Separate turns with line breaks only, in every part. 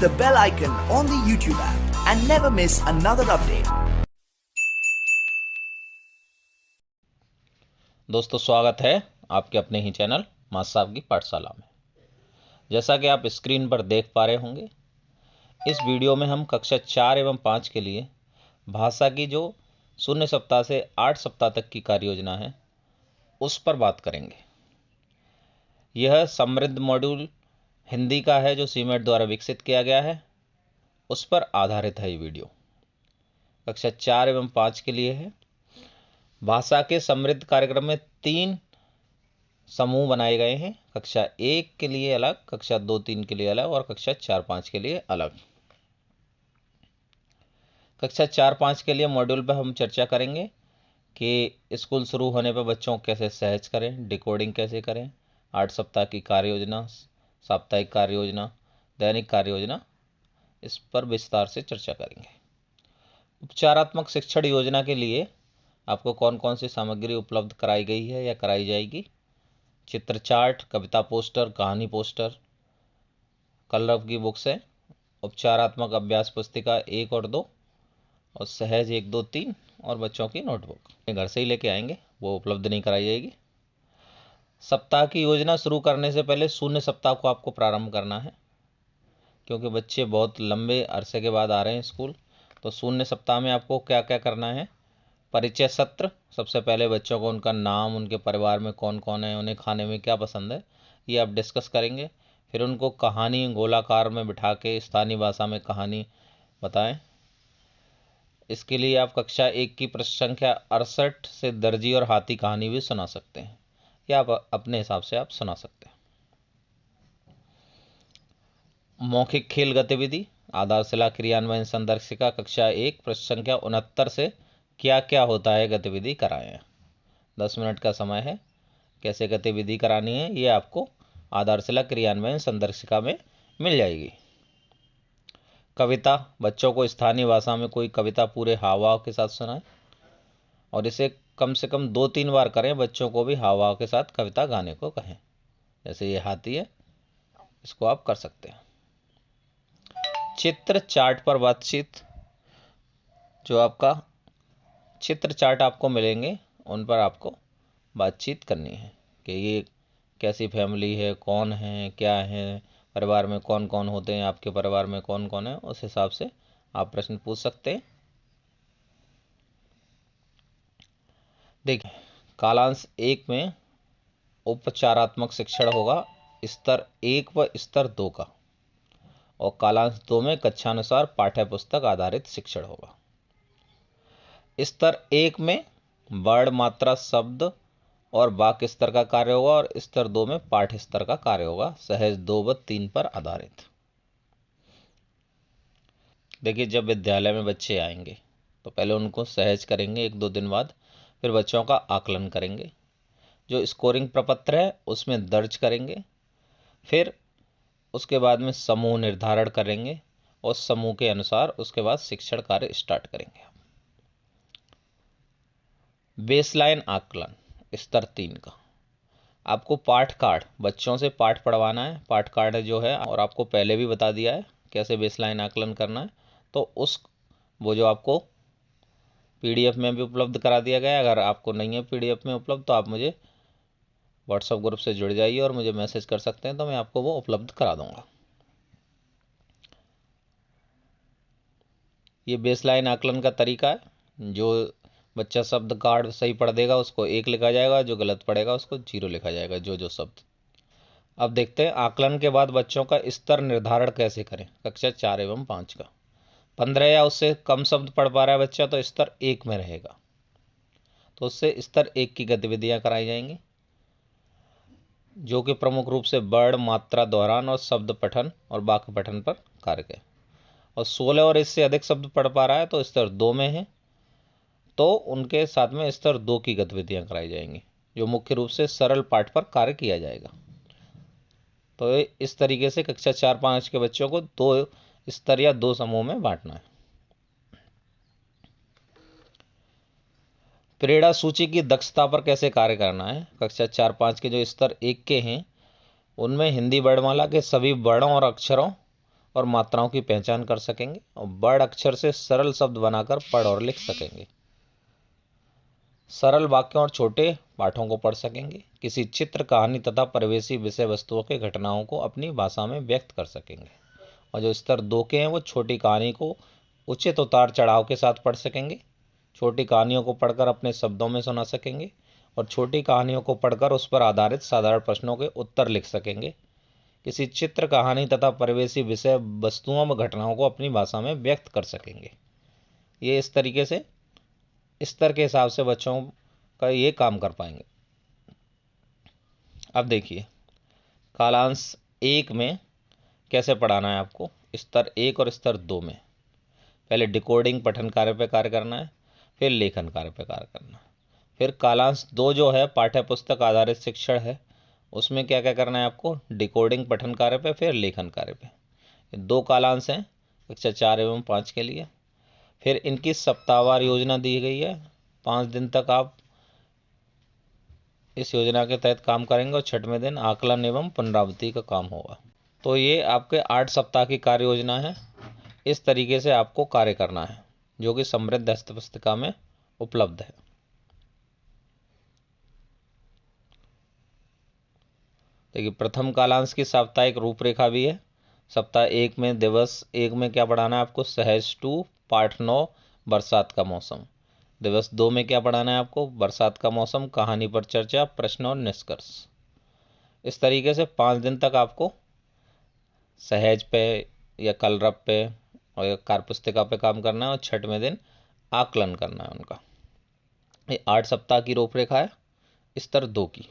the bell icon on the YouTube app and never miss another update.
दोस्तों स्वागत है आपके अपने ही चैनल मास्टर साहब की पाठशाला में। जैसा कि आप स्क्रीन पर देख पा रहे होंगे, इस वीडियो में हम कक्षा 4 एवं 5 के लिए भाषा की जो 0 सप्ताह से 8 सप्ताह तक की कार्य योजना है उस पर बात करेंगे। यह समृद्ध मॉड्यूल हिंदी का है जो सीमेट द्वारा विकसित किया गया है, उस पर आधारित है ये वीडियो। कक्षा 4 एवं 5 के लिए है। भाषा के समृद्ध कार्यक्रम में 3 समूह बनाए गए हैं। कक्षा 1 के लिए अलग, कक्षा 2-3 के लिए अलग और कक्षा 4-5 के लिए अलग। कक्षा 4-5 के लिए मॉड्यूल पर हम चर्चा करेंगे कि स्कूल शुरू होने पर बच्चों को कैसे सहज करें, डिकोडिंग कैसे करें, 8 सप्ताह की कार्य योजना, साप्ताहिक कार्य योजना, दैनिक कार्य योजना, इस पर विस्तार से चर्चा करेंगे। उपचारात्मक शिक्षण योजना के लिए आपको कौन कौन सी सामग्री उपलब्ध कराई गई है या कराई जाएगी। चित्र चार्ट, कविता पोस्टर, कहानी पोस्टर, कलरव की बुक्स है, उपचारात्मक अभ्यास पुस्तिका 1 और 2 और सहज 1, 2, 3 और बच्चों की नोटबुक घर से ही लेके आएंगे, वो उपलब्ध नहीं कराई जाएगी। सप्ताह की योजना शुरू करने से पहले 0 सप्ताह को आपको प्रारंभ करना है, क्योंकि बच्चे बहुत लंबे अरसे के बाद आ रहे हैं स्कूल। तो 0 सप्ताह में आपको क्या क्या करना है। परिचय सत्र, सबसे पहले बच्चों को उनका नाम, उनके परिवार में कौन कौन है, उन्हें खाने में क्या पसंद है, ये आप डिस्कस करेंगे। फिर उनको कहानी गोलाकार में बिठा के स्थानीय भाषा में कहानी बताएं। इसके लिए आप कक्षा 1 की पृष्ठ संख्या 68 से दर्जी और हाथी कहानी भी सुना सकते हैं, या आप अपने हिसाब से आप सुना सकते हैं। मौखिक खेल गतिविधि, आधारशिला क्रियान्वयन संदर्शिका कक्षा 1 पृष्ठ संख्या 69 से क्या क्या होता है गतिविधि कराएं। 10 मिनट का समय है। कैसे गतिविधि करानी है ये आपको आधारशिला क्रियान्वयन संदर्शिका में मिल जाएगी। कविता, बच्चों को स्थानीय भाषा में कोई कविता पूरे हाव भाव के साथ सुनाएं और इसे कम से कम 2-3 बार करें। बच्चों को भी हाव भाव के साथ कविता गाने को कहें। जैसे ये हाथी है, इसको आप कर सकते हैं। चित्र चार्ट पर बातचीत, जो आपका चित्र चार्ट आपको मिलेंगे उन पर आपको बातचीत करनी है कि ये कैसी फैमिली है, कौन है, क्या है, परिवार में कौन कौन होते हैं, आपके परिवार में कौन कौन है, उस हिसाब से आप प्रश्न पूछ सकते हैं। देखिए, कालांश 1 में उपचारात्मक शिक्षण होगा स्तर 1 व स्तर 2 का, और कालांश 2 में कक्षानुसार पाठ्य पुस्तक आधारित शिक्षण होगा। स्तर 1 में वर्ण, मात्रा, शब्द और वाक्य स्तर का कार्य होगा और स्तर 2 में पाठ स्तर का कार्य होगा, सहज 2 व 3 पर आधारित। देखिए, जब विद्यालय में बच्चे आएंगे तो पहले उनको सहज करेंगे 1-2 दिन बाद, फिर बच्चों का आकलन करेंगे, जो स्कोरिंग प्रपत्र है उसमें दर्ज करेंगे। फिर उसके बाद में समूह निर्धारण करेंगे और समूह के अनुसार उसके बाद शिक्षण कार्य स्टार्ट करेंगे। बेसलाइन आकलन स्तर 3 का, आपको पाठ कार्ड, बच्चों से पाठ पढ़वाना है। पाठ कार्ड जो है, और आपको पहले भी बता दिया है कैसे बेसलाइन आकलन करना है, तो वो जो आपको पीडीएफ में भी उपलब्ध करा दिया गया है। अगर आपको नहीं है पीडीएफ में उपलब्ध तो आप मुझे व्हाट्सएप ग्रुप से जुड़ जाइए और मुझे मैसेज कर सकते हैं, तो मैं आपको वो उपलब्ध करा दूंगा। ये बेसलाइन आकलन का तरीका है। जो बच्चा शब्द कार्ड सही पढ़ देगा उसको 1 लिखा जाएगा, जो गलत पढ़ेगा उसको 0 लिखा जाएगा, जो शब्द। अब देखते हैं आकलन के बाद बच्चों का स्तर निर्धारण कैसे करें। कक्षा 4 एवं 5 का 15 या उससे कम शब्द पढ़ पा रहा है बच्चा तो स्तर 1 में रहेगा, तो उससे स्तर 1 की गतिविधियां कराई जाएंगी, जो कि प्रमुख रूप से वर्ण, मात्रा, दोहरान और शब्द पठन और वाक्य पठन पर कार्य है। और 16 और इससे अधिक शब्द पढ़ पा रहा है तो स्तर 2 में है, तो उनके साथ में स्तर 2 की गतिविधियां कराई जाएंगी, जो मुख्य रूप से सरल पाठ पर कार्य किया जाएगा। तो इस तरीके से कक्षा 4-5 के बच्चों को 2 स्तर या 2 समूह में बांटना है। प्रेरणा सूची की दक्षता पर कैसे कार्य करना है। कक्षा 4-5 के जो स्तर 1 के हैं उनमें हिंदी वर्णमाला के सभी वर्णों और अक्षरों और मात्राओं की पहचान कर सकेंगे और बड़ अक्षर से सरल शब्द बनाकर पढ़ और लिख सकेंगे। सरल वाक्यों और छोटे पाठों को पढ़ सकेंगे। किसी चित्र, कहानी तथा परिवेशी विषय वस्तुओं के घटनाओं को अपनी भाषा में व्यक्त कर सकेंगे। और जो स्तर 2 के हैं वो छोटी कहानी को उचित उतार चढ़ाव के साथ पढ़ सकेंगे। छोटी कहानियों को पढ़कर अपने शब्दों में सुना सकेंगे और छोटी कहानियों को पढ़कर उस पर आधारित साधारण प्रश्नों के उत्तर लिख सकेंगे। किसी चित्र, कहानी तथा परिवेशी विषय वस्तुओं व घटनाओं को अपनी भाषा में व्यक्त कर सकेंगे। ये इस तरीके से स्तर के हिसाब से बच्चों का ये काम कर पाएंगे। अब देखिए कालांश 1 में कैसे पढ़ाना है आपको, स्तर 1 और स्तर 2 में। पहले डिकोडिंग पठन कार्य पे कार्य करना है, फिर लेखन कार्य पे कार्य करना है। फिर कालांश 2 जो है पाठ्य पुस्तक आधारित शिक्षण है, उसमें क्या क्या करना है आपको, डिकोडिंग पठन कार्य पे, फिर लेखन कार्य पे। 2 कालांश हैं कक्षा 4 एवं 5 के लिए। फिर इनकी सप्ताहवार योजना दी गई है। 5 दिन तक आप इस योजना के तहत काम करेंगे और 6वें दिन आकलन एवं पुनरावृत्ति का काम होगा। तो ये आपके 8 सप्ताह की कार्य योजना है। इस तरीके से आपको कार्य करना है जो कि समृद्ध हस्त पुस्तिका में उपलब्ध है। देखिए प्रथम कालांश की साप्ताहिक रूपरेखा भी है। सप्ताह 1 में दिवस 1 में क्या पढ़ाना है आपको, सहज 2 पाठ 9 बरसात का मौसम। दिवस 2 में क्या पढ़ाना है आपको, बरसात का मौसम, कहानी पर चर्चा, प्रश्न और निष्कर्ष। इस तरीके से 5 दिन तक आपको सहज पे या कलरव पे और कार्य पुस्तिका पे काम करना है और 6वें दिन आकलन करना है उनका। ये 8 सप्ताह की रूपरेखा है स्तर 2 की।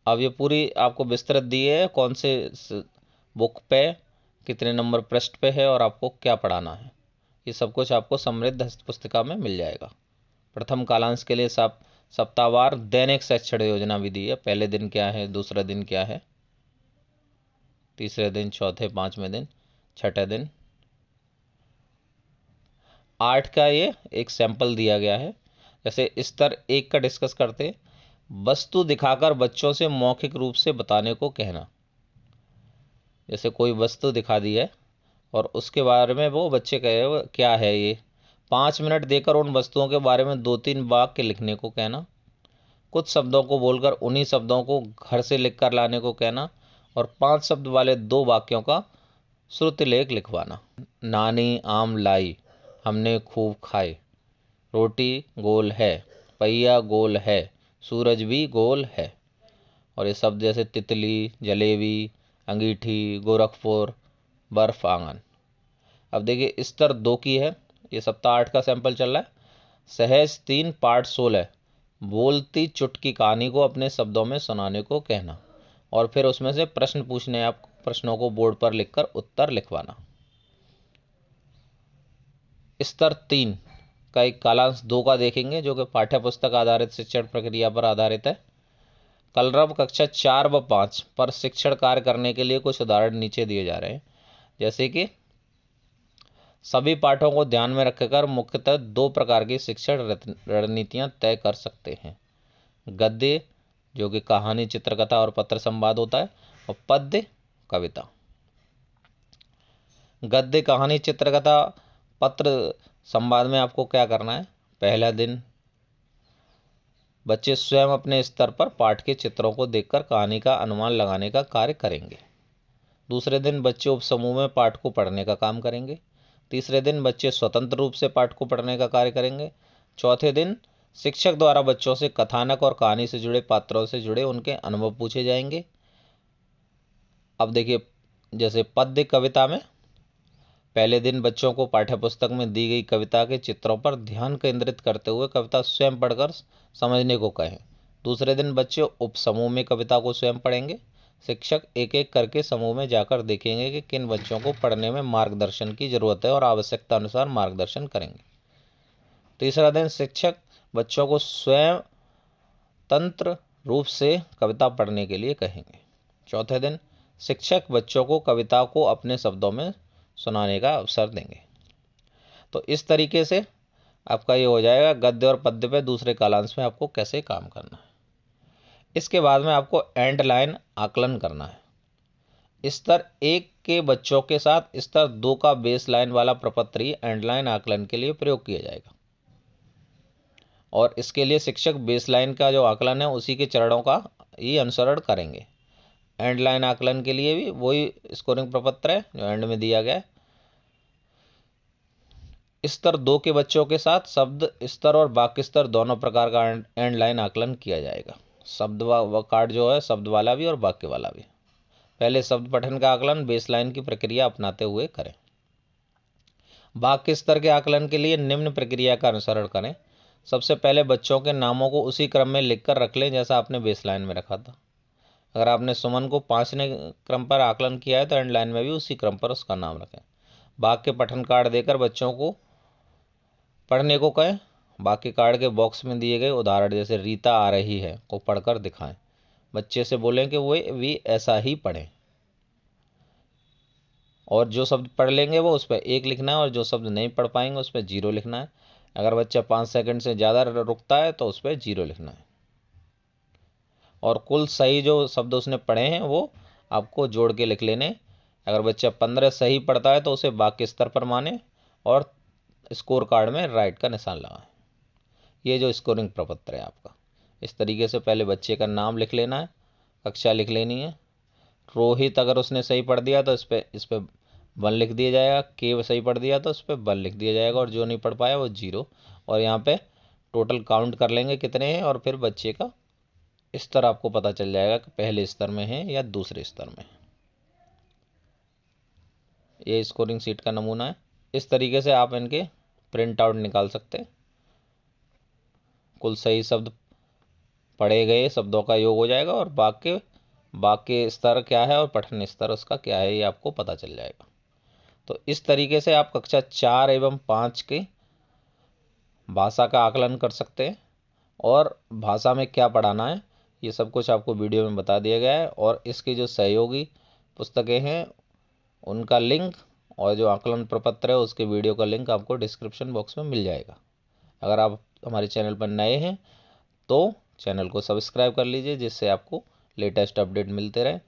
अब ये पूरी आपको विस्तृत दी है कौन से बुक पे कितने नंबर पृष्ठ पे है और आपको क्या पढ़ाना है। ये सब कुछ आपको समृद्ध हस्त पुस्तिका में मिल जाएगा। प्रथम कालांश के लिए सप्ताहवार दैनिक शिक्षण योजना भी दी है। पहले दिन क्या है, दूसरा दिन क्या है, तीसरे दिन, चौथे, 5वें दिन, 6ठे दिन। 8 का ये एक सैंपल दिया गया है। जैसे स्तर 1 का डिस्कस करते, वस्तु दिखाकर बच्चों से मौखिक रूप से बताने को कहना। जैसे कोई वस्तु दिखा दी है और उसके बारे में वो बच्चे कहे क्या है ये, 5 मिनट देकर उन वस्तुओं के बारे में 2-3 वाक्य लिखने को कहना। कुछ शब्दों को बोलकर उन्हीं शब्दों को घर से लिख कर लाने को कहना और 5 शब्द वाले 2 वाक्यों का श्रुतिलेख लिखवाना। नानी आम लाई, हमने खूब खाए, रोटी गोल है, पहिया गोल है, सूरज भी गोल है। और ये शब्द जैसे तितली, जलेबी, अंगीठी, गोरखपुर, बर्फ आंगन। अब देखिए स्तर 2 की है, ये सप्ताह 8 का सैंपल चल रहा है। सहज 3 पाठ 16 बोलती चुटकी कहानी को अपने शब्दों में सुनाने को कहना और फिर उसमें से प्रश्न पूछने, आप प्रश्नों को बोर्ड पर लिखकर उत्तर लिखवाना। स्तर 3 का एक कालांश 2 का देखेंगे जो कि पाठ्य पुस्तक आधारित शिक्षण प्रक्रिया पर आधारित है। कलरव कक्षा 4 व 5 पर शिक्षण कार्य करने के लिए कुछ उदाहरण नीचे दिए जा रहे हैं। जैसे कि सभी पाठों को ध्यान में रखकर मुख्यतः 2 प्रकार की शिक्षण रणनीतियां तय कर सकते हैं। गद्य जो कि कहानी, चित्रकथा और पत्र संवाद होता है, और पद्य कविता। गद्य, कहानी, चित्रकथा, पत्र संवाद में आपको क्या करना है, पहला दिन बच्चे स्वयं अपने स्तर पर पाठ के चित्रों को देखकर कहानी का अनुमान लगाने का कार्य करेंगे। दूसरे दिन बच्चे उपसमूह में पाठ को पढ़ने का काम करेंगे। तीसरे दिन बच्चे स्वतंत्र रूप से पाठ को पढ़ने का कार्य करेंगे। चौथे दिन शिक्षक द्वारा बच्चों से कथानक और कहानी से जुड़े पात्रों से जुड़े उनके अनुभव पूछे जाएंगे। अब देखिए जैसे पद्य कविता में पहले दिन बच्चों को पाठ्यपुस्तक में दी गई कविता के चित्रों पर ध्यान केंद्रित करते हुए कविता स्वयं पढ़कर समझने को कहें। दूसरे दिन बच्चे उपसमूह में कविता को स्वयं पढ़ेंगे। शिक्षक एक एक करके समूह में जाकर देखेंगे कि किन बच्चों को पढ़ने में मार्गदर्शन की जरूरत है और आवश्यकता अनुसार मार्गदर्शन करेंगे। तीसरा दिन शिक्षक बच्चों को स्वयं तंत्र रूप से कविता पढ़ने के लिए कहेंगे। चौथे दिन शिक्षक बच्चों को कविता को अपने शब्दों में सुनाने का अवसर देंगे। तो इस तरीके से आपका ये हो जाएगा गद्य और पद्य पे दूसरे कालांश में आपको कैसे काम करना है। इसके बाद में आपको एंड लाइन आकलन करना है। स्तर 1 के बच्चों के साथ स्तर 2 का बेसलाइन वाला प्रपत्र ही एंडलाइन आकलन के लिए प्रयोग किया जाएगा। और इसके लिए शिक्षक बेसलाइन का जो आकलन है उसी के चरणों का ही अनुसरण करेंगे। एंडलाइन आकलन के लिए भी वही स्कोरिंग प्रपत्र है जो एंड में दिया गया है। स्तर 2 के बच्चों के साथ शब्द स्तर और वाक्य स्तर दोनों प्रकार का एंडलाइन आकलन किया जाएगा। शब्द कार्ड जो है शब्द वाला भी और वाक्य वाला भी। पहले शब्द पठन का आकलन बेसलाइन की प्रक्रिया अपनाते हुए करें। वाक्य स्तर के आकलन के लिए निम्न प्रक्रिया का अनुसरण करें। सबसे पहले बच्चों के नामों को उसी क्रम में लिखकर रख लें जैसा आपने बेसलाइन में रखा था। अगर आपने सुमन को 5वें क्रम पर आकलन किया है तो एंडलाइन में भी उसी क्रम पर उसका नाम रखें। वाक्य पठन कार्ड देकर बच्चों को पढ़ने को कहें। वाक्य कार्ड के बॉक्स में दिए गए उदाहरण जैसे रीता आ रही है को पढ़कर दिखाएं। बच्चे से बोलें कि वे भी ऐसा ही पढ़ें और जो शब्द पढ़ लेंगे वो उस पर 1 लिखना है और जो शब्द नहीं पढ़ पाएंगे उस पर 0 लिखना है। अगर बच्चा 5 सेकंड से ज़्यादा रुकता है तो उस पर 0 लिखना है। और कुल सही जो शब्द उसने पढ़े हैं वो आपको जोड़ के लिख लेने। अगर बच्चा 15 सही पढ़ता है तो उसे वाक्य स्तर पर माने और स्कोर कार्ड में राइट का निशान लगाएं। ये जो स्कोरिंग प्रपत्र है आपका, इस तरीके से पहले बच्चे का नाम लिख लेना है, कक्षा लिख लेनी है। रोहित अगर उसने सही पढ़ दिया तो इस पर 1 लिख दिया जाएगा। के सही पढ़ दिया तो इस पर 1 लिख दिया जाएगा और जो नहीं पढ़ पाया वो 0। और यहाँ पे टोटल काउंट कर लेंगे कितने हैं और फिर बच्चे का स्तर आपको पता चल जाएगा कि पहले स्तर में है या दूसरे स्तर में। ये स्कोरिंग शीट का नमूना है। इस तरीके से आप इनके प्रिंट आउट निकाल सकते हैं। कुल सही शब्द पढ़े गए शब्दों का योग हो जाएगा और वाक्य स्तर क्या है और पठन स्तर उसका क्या है ये आपको पता चल जाएगा। तो इस तरीके से आप कक्षा 4 एवं 5 के भाषा का आकलन कर सकते हैं। और भाषा में क्या पढ़ाना है ये सब कुछ आपको वीडियो में बता दिया गया है। और इसकी जो सहयोगी पुस्तकें हैं उनका लिंक और जो आकलन प्रपत्र है उसके वीडियो का लिंक आपको डिस्क्रिप्शन बॉक्स में मिल जाएगा। अगर आप हमारे चैनल पर नए हैं तो चैनल को सब्सक्राइब कर लीजिए जिससे आपको लेटेस्ट अपडेट मिलते रहे।